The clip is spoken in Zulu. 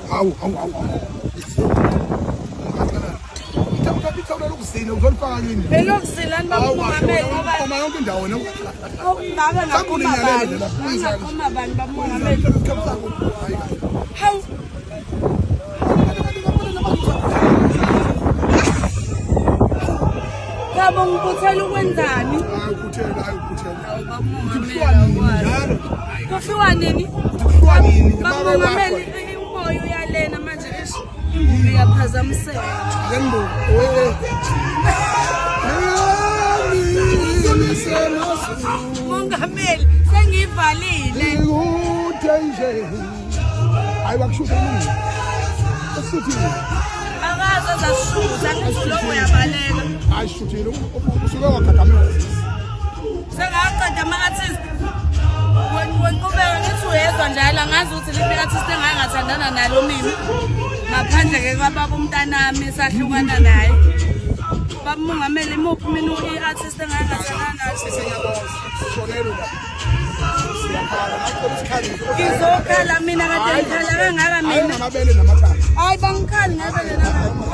Hawu. Ithawula lokusina uzolifaka yini? Elokusilani bamongameli ngoba uma yonke indawo wena. ngabe ngaqoma abantu bamongameli. Hawu. Ngabo ngibuthela ukwenzani? Kufiwa nini? Bamongameli umoya uyalena manje imbuzi iyaphazamiseka. Mongameli sengivalile. Akaza zashuza ngithi lo uyabaleka. Ayishuthile usuke wakhagamela. Sengaqeda ama-artist. Wenqubeka ngithi uyezwa njalo angazi ukuthi liphi i-artist engangathandana nalo mina. Ngaphandle-ke kwababa umntanami esahlukana naye. Bamongameli imuphi mina i-artist engangathandana nayo. Ngizokhala mina kade ngikhala kangaka mina. Hayi bangikhali ngebele nabo.